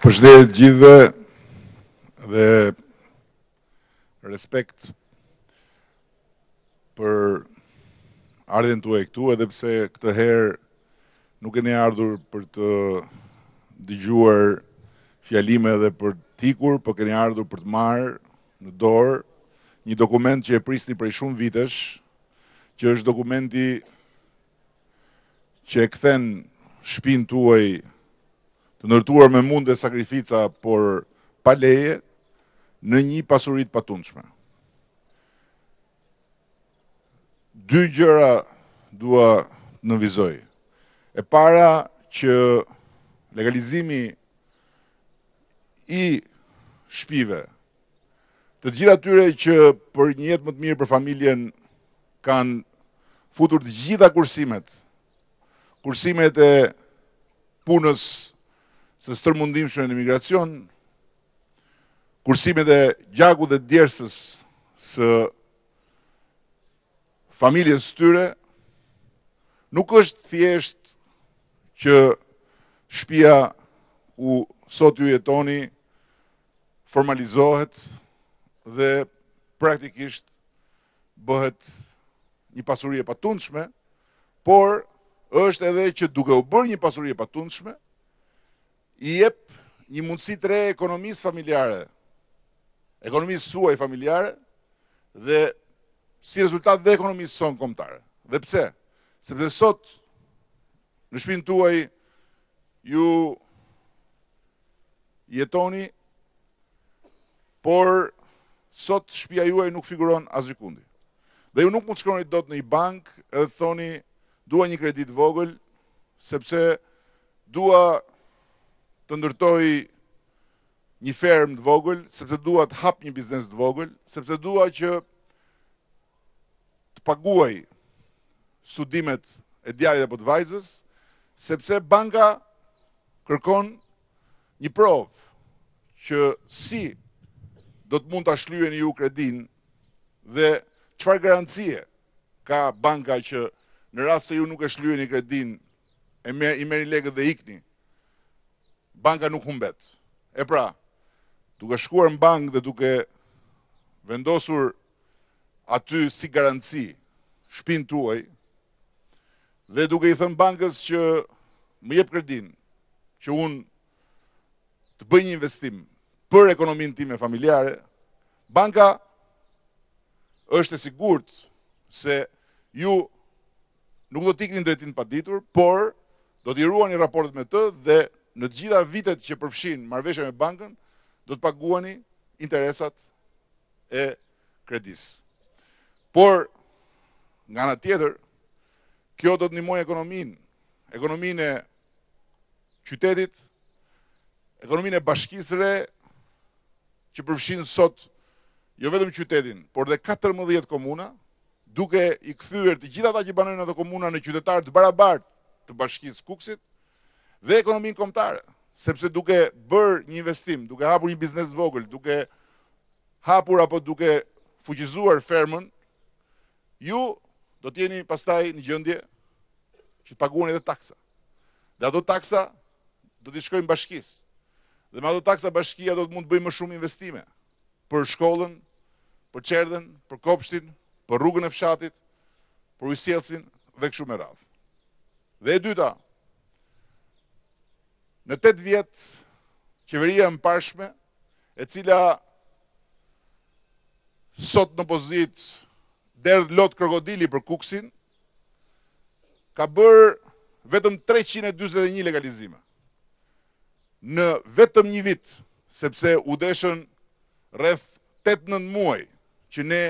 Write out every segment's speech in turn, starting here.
Përshëndetje gjithëve dhe respekt për ardhjen tuaj këtu, edhe pse këtë herë nuk keni ardhur për të dëgjuar fjalime dhe për të ikur, por keni ardhur për të marrë në dorë një dokument që e prisni prej shumë vitesh, që është dokumenti që e kthen shtëpinë tuaj të ndërtuar me mundë dhe sakrifica, por pa leje, në një pasuri të patundshme. Dy gjëra dua të nënvizoj. E para që legalizimi i shtëpive, të gjithë atyre që për një jetë më të mirë për familjen kanë futur të gjitha kursimet e punës së stërmundimshme në emigracion, kursimet e gjakut dhe djersës së familjes tyre, nuk është thjesht që shtëpia ku sot ju jetoni formalizohet dhe praktikisht bëhet një pasuri e patundshme, por është edhe që duke u bërë një pasuri e patundshme, i jep një mundësi të re ekonomisë familjare, ekonomisë suaj familjare, dhe si rezultat dhe ekonomisë sonë kombëtare. Dhe pse? Sepse sot në shtëpinë tuaj ju jetoni, por sot shtëpia juaj nuk figuron asgjikundi. Dhe ju nuk mund të shkoni dot në një bank edhe thoni dua një kredi të vogël, sepse dua të ndërtoj një fermë të vogël, sepse dua të hap një biznes të vogël, sepse dua që të paguaj studimet e djalit apo të vajzës, sepse banka kërkon një provë që si do të mund të shlyeni ju kredin dhe çfarë garancie ka banka që në rast se ju nuk e shlyeni kredin, i merri lekët dhe ikni, banka nuk humbet. E pra, duke shkuar në bankë dhe duke vendosur aty si garanci shtëpinë tuaj, dhe duke i thënë bankës që më jep kredin, që unë të bëj një investim për ekonominë time familjare, banka është e sigurt se ju nuk do t'ikni në drejtim të paditur, por do t'i ruani raportet me të dhe në të gjitha vitet që përfshin marrëveshje me bankën, do të paguani interesat e kredisë. Por, nga ana tjetër, kjo do të ndihmojë ekonominë e qytetit, ekonominë e bashkisë re, që përfshin sot jo vetëm qytetin, por dhe 14 komuna, duke i kthyer të gjitha ata që banojnë ato komuna në qytetarë të barabartë të bashkisë Kukësit, dhe ekonominë kombëtare, sepse duke bërë një investim, duke hapur një biznes të vogël, duke hapur apo duke fuqizuar fermën, ju do t'jeni pastaj në gjendje që të paguani edhe taksa. Dhe ato taksa do t'i shkojnë bashkisë. Dhe me ato taksa bashkia do të mund të bëjë më shumë investime për shkollën, për çerdhen, për kopshtin, për rrugën e fshatit, për ujësjellsin dhe kështu me radhë. Dhe e dyta, në 8 vjet, qeveria e mparshme, e cila sot në pozitë derdh lot krokodili për Kukësin, ka bërë vetëm 341 legalizime. Në vetëm një vit, sepse u deshën rreth 8-9 muaj, që ne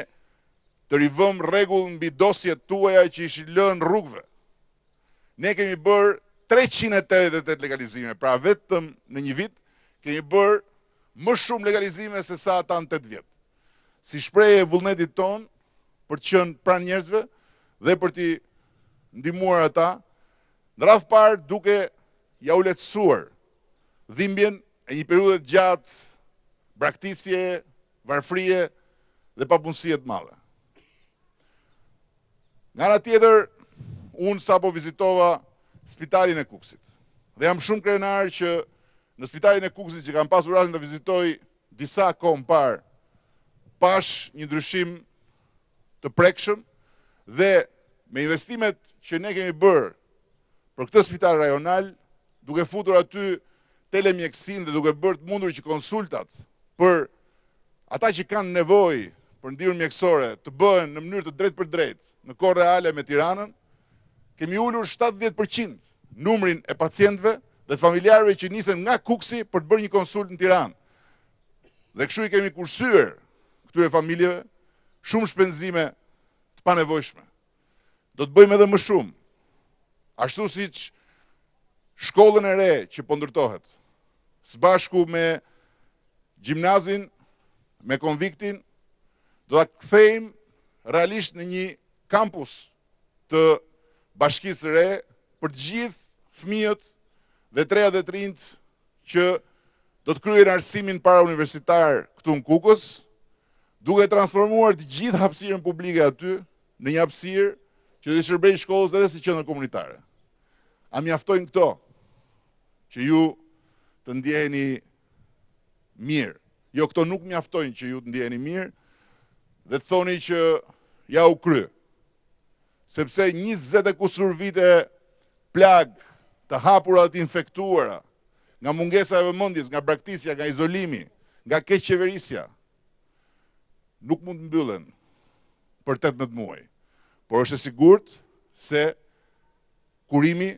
të rivëm rregull mbi dosjet tuaja që ishin lënë rrugëve. Ne kemi bërë 388 legalizime, pra vetëm në një vit kemi bërë më shumë legalizime se sa ata në 8 vjet. Si shprehje e vullnetit ton për të qenë pranë njerëzve dhe për t'i ndihmuar ata, në radh parë duke ja u lehtësuar dhimbjen e një periudhe të gjatë braktisje, varfërie dhe papunësie të madhe. Nga ana tjetër, unë sapo vizitova spitalin e Kukësit. Dhe jam shumë krenar që në spitalin e Kukësit që kam pasur rastin të vizitoj disa kohë më parë, pash një ndryshim të prekshëm dhe me investimet që ne kemi bërë për këtë spital rajonal, duke futur aty telemjekësinë dhe duke bërë të mundur që konsultat për ata që kanë nevojë për ndihmën mjekësore të bëhen në mënyrë të drejtë për drejtë në kohë reale me Tiranën, kemi ulur 70% numrin e pacientëve dhe familjarëve që nisen nga Kuksi për të bërë një konsult në Tiranë. Dhe kështu i kemi kursyer këtyre familjeve shumë shpenzime të panevojshme. Do të bëjmë edhe më shumë. Ashtu siç shkollën e re që po ndërtohet, së bashku me gjimnazin, me konviktin, do ta kthejmë realisht në një kampus të bashkisë së re për të gjithë fëmijët dhe treja dhe të rinjt që do të kryejnë arsimin parauniversitar këtu në Kukës, duke transformuar të gjithë hapësirën publike aty në një hapësirë që do të shërbejë shkollës edhe si qendër komunitare. A mjaftojnë këto që ju të ndjeheni mirë? Jo, këto nuk mjaftojnë që ju të ndjeheni mirë dhe të thoni që ja u kry. Sepse 20 e kusur vite plag të hapura të infektuara, nga mungesa e vëmendjes, nga braktisja, nga izolimi, nga keqeverisja, nuk mund të mbyllen për 18 muaj. Por është e sigurt se kurimi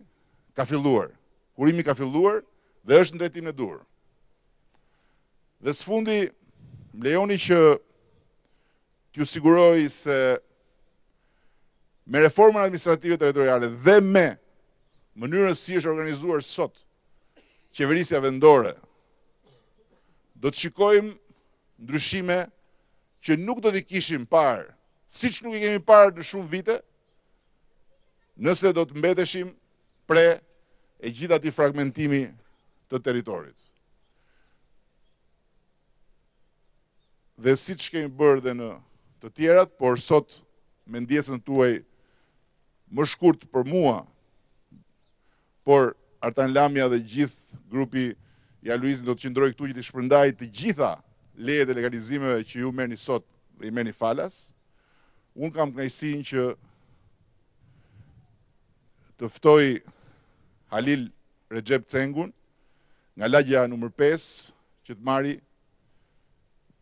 ka filluar. Kurimi ka filluar dhe është në drejtimin e dur. Dhe së fundi, më lejoni që t'ju siguroj se me reformën administrative territoriale dhe me mënyrën si është organizuar sot qeverisja vendore, do të shikojmë ndryshime që nuk do t'i kishim parë, siç nuk i kemi parë në shumë vite, nëse do të mbeteshim pre e gjithë atij fragmentimi të territorit. Dhe siç kemi bërë dhe në të tjerat, por sot me ndjesën tuaj më shkurt për mua, por Artan Lamja dhe gjithë grupi i Aloizit do të qëndroj këtu që të shpërndaj të gjitha lejet e legalizimeve që ju merrni sot dhe i merrni falas. Unë kam kënaqësinë që të ftoj Halil Recep Cengun nga lagja numër 5 që të marri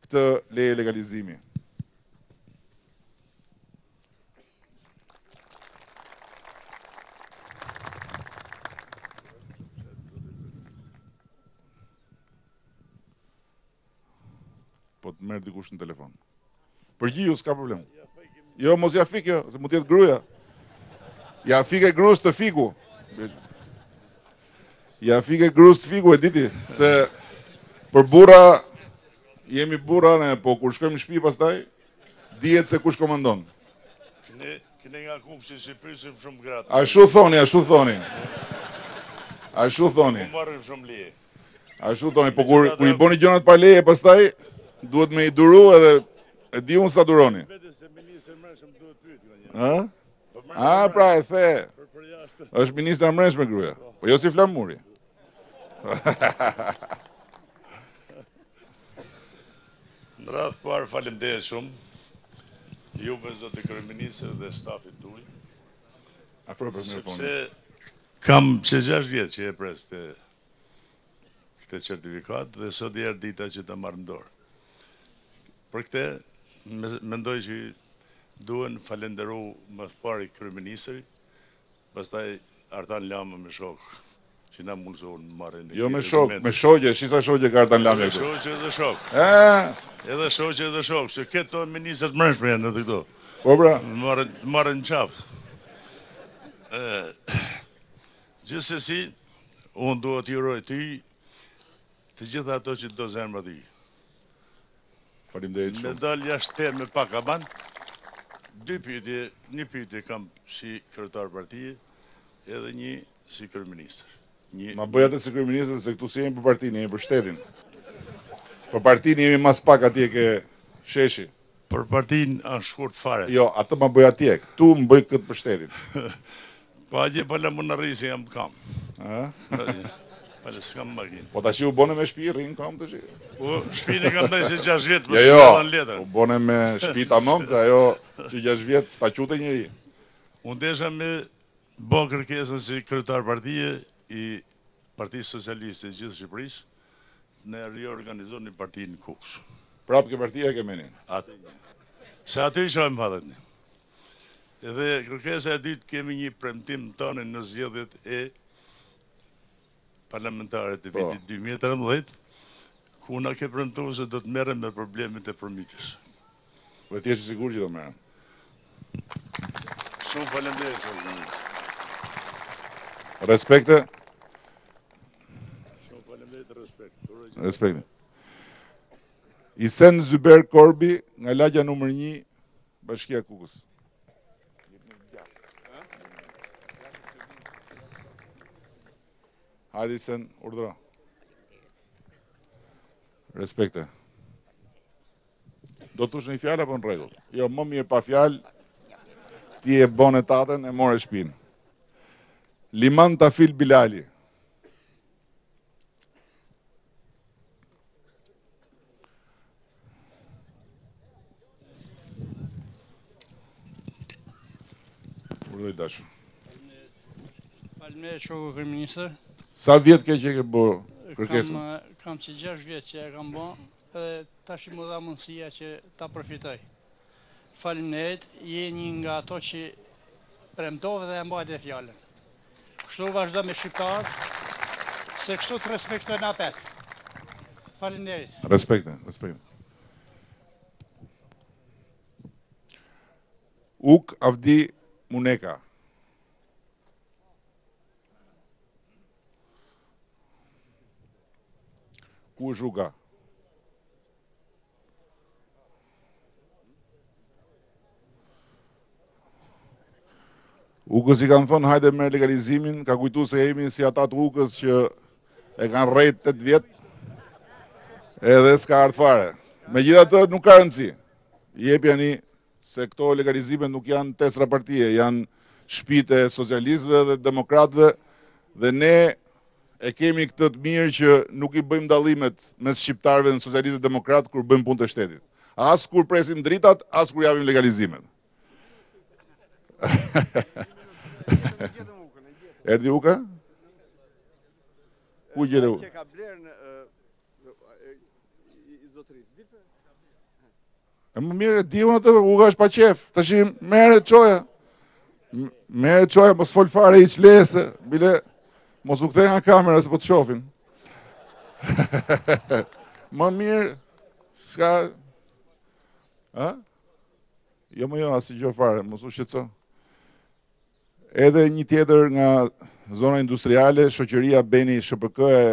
këtë leje legalizimi. Po të merë dikush në telefon. Përgjigju, s'ka problem. Jo, mos ja fik jo, se mund t'jetë gruaja. Ja fike grus të fiku. Ja fike grus të fiku, e diti, se për burra, jemi burra ne, po kur shkojmë në shtëpi pastaj, dihet se kush komandon. Këne nga Kuksi si prysim shumë gratë. Ashtu thoni, ashtu thoni. Ashtu thoni. Ku marrim shumë leje. Ashtu thoni, po kur i boni gjërat pa leje, pastaj duhet me i duru edhe e di unë sa duroni. A, pra e the. Është ministra mbrëmshme gruaja. Po jo si Flamuri. Në radhë parë faleminderit shumë. Juve zotë kryeministër dhe stafit tuaj. Afro për mikrofonin. Sepse kam që 6 vjetë që e pres këtë certifikat dhe sot i erë dita që ta marrë në dorë. Për këte, mendoj që duhen falenderu më pari kryeministri, pastaj Artan Lama me shokë, që na mundësohën marrën. Jo me shokë, me shogje, shisa shogje ka Artan Lama. Me shogje dhe shokë. Edhe shogje dhe shokë, që këto ministrat mërshme janë në të këto. Po pra? Marrën qafë. Gjithsesi, unë duhet juroj ty të gjitha ato që do zemra ty. Faleminderit shumë. Me dalë jashtë terë me pak a banë, një pyetje kam si kryetar partije, edhe një si kryeministër. Ma bëj atë si kryeministër, se këtu si jemi për partinë, jemi për shtetin. Për partinë jemi mas pak atje ke sheshi. Për partinë a shkurt fare. Jo, atë ma bëj atje, këtu më bëj këtë për shtetin. Pa atje pala më në rrisë jam kam. Falë, s'kam makinë. Po tash u bone me shtëpi, rrin kam tash. Po, shtëpinë kam bërë që 6 vjet, Jo, jo, u bone me shtëpi tamam, se ajo që 6 vjet sta qute njëri. Unë desha me bë kërkesën si kryetar partie i Partisë Socialiste të gjithë Shqipërisë, ne riorganizoni partinë Kuks. Prapë ke partia e ke menin. Se aty i shojmë hadet ne. Edhe kërkesa e dytë, kemi një premtim tonë në zgjedhjet e parlamentare të vitit 2013, ku na ke premtuar se do të merrem me problemet e përmitjes. Po ti je i sigurt që do merrem? Shumë faleminderit. Respekte. Shumë faleminderit, respekt. Respekte. Isen Zyber Korbi, nga lagja numër 1, Bashkia Kukës. Hajde Isen, urdhëro. Respekte. Do të thush një fjalë apo në rregull? Jo, më mirë pa fjalë. Ti e bone tatën, e more shtëpinë. Liman Tafil Bilali. Urdhëj dashur. Faleminderit shoku kryeministër. Sa vjet ke që ke bërë kërkesën? Kam që 6 vjet që e kam bërë, edhe tash më dha mundësia që ta përfitoj. Faleminderit, je një nga ato që premtove dhe e mbajtë fjalën. Kështu vazhdo me shqiptarët, se kështu të respektojnë atet. Faleminderit. Respekte. Uk Avdi Muneka. Ku është Uka? Ukës i kanë thonë hajde me legalizimin, ka kujtu se jemi si ata të Ukës që e kanë rrejt 8 vjet, edhe s'ka ardhur fare. Megjithatë nuk ka rëndësi. Jepjani se këto legalizime nuk janë tesra partie, janë shtëpitë e socialistëve dhe demokratëve, dhe ne e kemi këtë të mirë që nuk i bëjmë dallimet mes shqiptarëve dhe socialistë demokratë kur bëjmë punë të shtetit. As kur presim dritat, as kur japim legalizimet. Erdi Uka? Ku gjete Uka? Që ka blerë në i zotërisë. E më mirë e di unë atë, Uka është pa qef. Të shim, mere qoja. Mere qoja, mos fol fare i qlese, bile, mos u kthej nga kamera se po të shofin. Më mirë, s'ka... Ha? Jo më jo, asë gjo fare, mos u shqetëso. Edhe një tjetër nga zona industriale, shoqëria Beni SHPK e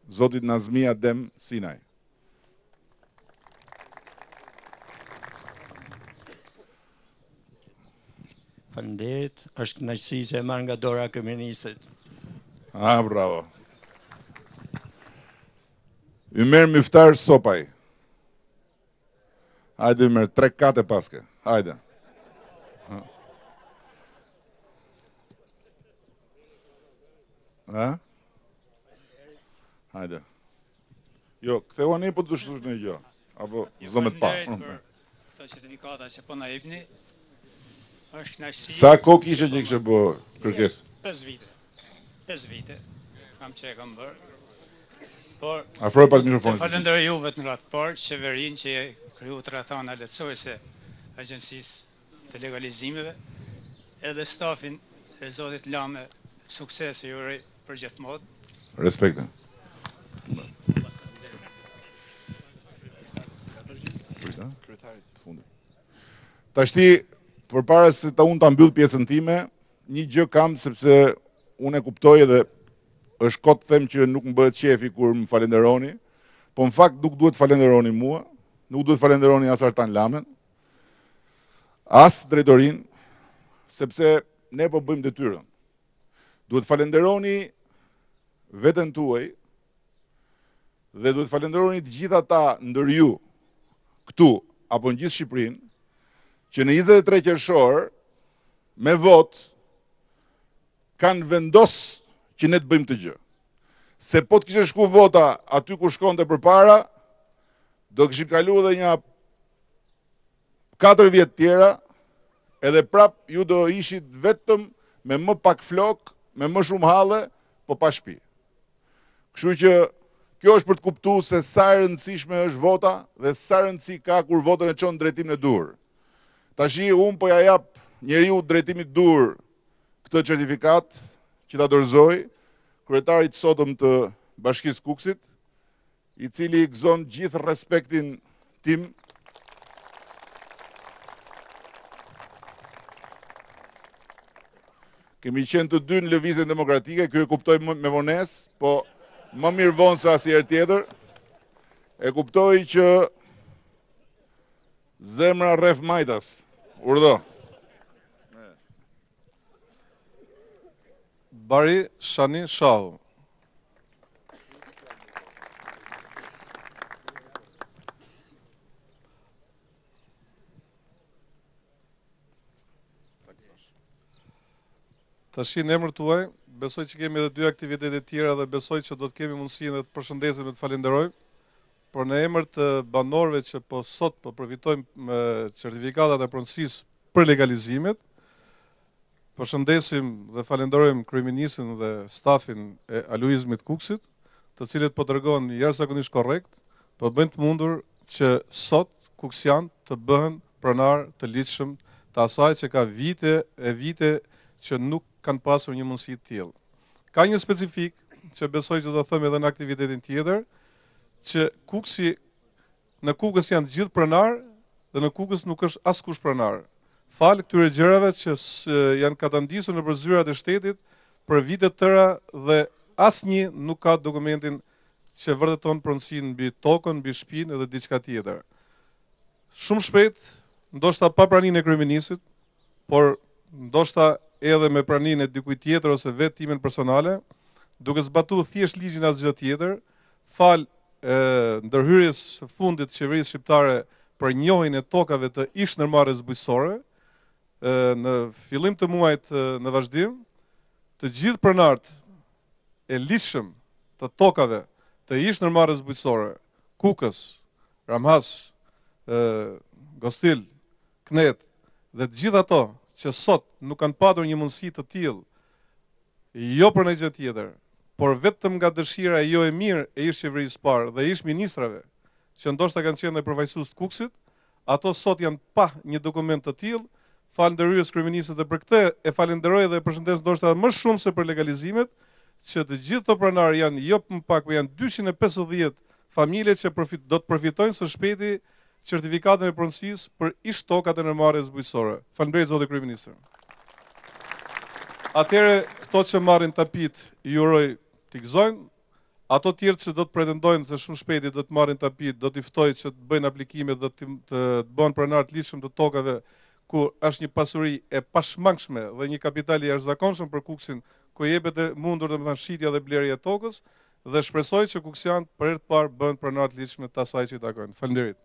zotit Nazmi Adem Sinaj. Faleminderit, është kënaqësi që e marr nga dora e kryeministrit. Bravo. Ymer Myftar Sopaj. Hajde Ymer, 3-4 paske. Hajde. Ha? Hajde. Jo, ktheu ani po të shtush në gjë. Apo s'do me të pa. Këto certifikata që po na jepni, është kënaqësi. Sa kohë kishe që kishe bë kërkesë? 5 vite. 5 vite. Kam që e kam bërë. Por Afroj pak mikrofonin. Falenderoj juve në radhë parë, qeverinë që e kriju tradhana lehtësuese agjencisë të legalizimeve, edhe stafin e zotit Lame, sukses e jure për gjithmonë. Respekte. Tashti, përpara se unë ta mbyll pjesën time, një gjë kam sepse unë e kuptoj edhe është kot të them që nuk më bëhet qefi kur më falenderoni, po në fakt nuk duhet falenderoni mua, nuk duhet falenderoni as Artan Lamen, as drejtorin, sepse ne po bëjmë detyrën. Duhet falenderoni veten tuaj dhe duhet falenderoni të gjitha ata ndër ju këtu apo në gjithë Shqipërinë që në 23 qershor me vot kanë vendos që ne të bëjmë të gjë. se po të kishe shku vota aty ku shkonte përpara, do kishin kalu edhe një 4 vjet tjera, edhe prap ju do ishit vetëm me më pak flok, me më shumë halle, po pa shtëpi. Kështu që kjo është për të kuptuar se sa e rëndësishme është vota dhe sa rëndësi ka kur votën e çon drejtimin e dur. Tashi unë po ja jap njeriu drejtimit dur këtë certifikat që ta dorëzoj kryetarit sotëm të Bashkisë Kukësit, i cili gëzon gjithë respektin tim kemi qenë të dy në lëvizjen demokratike, kjo e kuptoj me vonesë, po më mirë vonë se asnjëherë tjetër. E kuptoj që zemra rreth majtas. Urdhë. Bari Shani Shahu. Tashi në emër tuaj, besoj që kemi edhe 2 aktivitete tjera dhe besoj që do të kemi mundësinë të përshëndesim dhe të falenderoj. Por në emër të banorëve që sot po përfitojmë me certifikatat e pronësisë për legalizimet, përshëndesim dhe falenderojmë kryeministrin dhe stafin e aluizmit Kukësit, të cilët po dërgojnë jashtëzakonisht korrekt, po bëjnë të mundur që sot kuksian të bëhen pronar të ligjshëm të asaj që ka vite e vite që nuk kanë pasur një mundësi të tillë. Ka një specifik që besoj që do të them edhe në aktivitetin tjetër, që Kukësi në Kukës janë të gjithë pronar dhe në Kukës nuk është askush pronar. Falë këtyre gjërave që janë katandisur nëpër zyrat e shtetit për vite të tëra dhe asnjë nuk ka dokumentin që vërteton pronësinë mbi tokën, mbi shtëpinë dhe diçka tjetër. Shumë shpejt, ndoshta pa praninë e kryeministit, por ndoshta edhe me praninë e dikujt tjetër ose vetë timen personale, duke zbatuar thjesht ligjin asgjë tjetër, fal ndërhyrjes së fundit të qeverisë shqiptare për njohjen e tokave të ish-ndërmarrjes bujqësore, në fillim të muajit në vazhdim, të gjithë pronarët e ligjshëm të tokave të ish-ndërmarrjes bujqësore, Kukës, Ramhas, Gostil, Knet dhe të gjithë ato që sot nuk kanë patur një mundësi të tillë, jo për një gjë tjetër, por vetëm nga dëshira jo e mirë e ish-qeverisë parë dhe ish-ministrave, që ndoshta kanë qenë dhe përfaqësues të Kukësit, ato sot janë pa një dokument të tillë. Falënderoj kryeministit dhe për këtë e falenderoj dhe e përshëndes ndoshta më shumë se për legalizimet, që të gjithë të pronarë janë jo më pak, por janë 250 familje që do të përfitojnë së shpejti certifikatën e pronësisë për ish-tokat e ndërmarrjes bujqësore. Faleminderit zoti kryeminist. Atëherë këto që marrin tapit ju uroj t'i gëzojnë, ato tjerë që do të pretendojnë se shumë shpejti do të marrin tapit, do t'i ftoj që të bëjnë aplikimet dhe të bëhen pronar të ligjshëm të tokave ku është një pasuri e pashmangshme dhe një kapital i jashtëzakonshëm për Kukësin, ku jepet e mundur domethënë shitja dhe blerja e tokës, dhe shpresoj që kuksian për herë të parë bëhen pronar të ligjshëm të asaj që i takojnë. Faleminderit.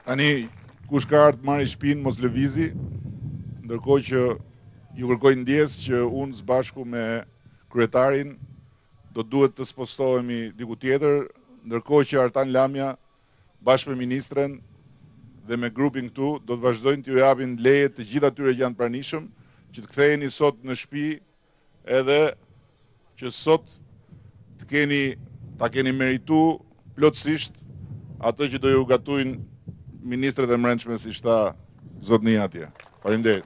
Tani kush ka ardhur të marrë shtëpinë mos lëvizi, ndërkohë që ju kërkoj ndjes që unë së bashku me kryetarin do duhet të spostohemi diku tjetër, ndërkohë që Artan Lamja bashkë me ministren dhe me grupin këtu do të vazhdojnë t'ju japin leje të gjithë atyre që janë pranishëm, që të ktheheni sot në shtëpi, edhe që sot ta keni meritu plotësisht atë që do ju gatujnë ministret e mbrëmshme, siç tha zotnia atje. Faleminderit.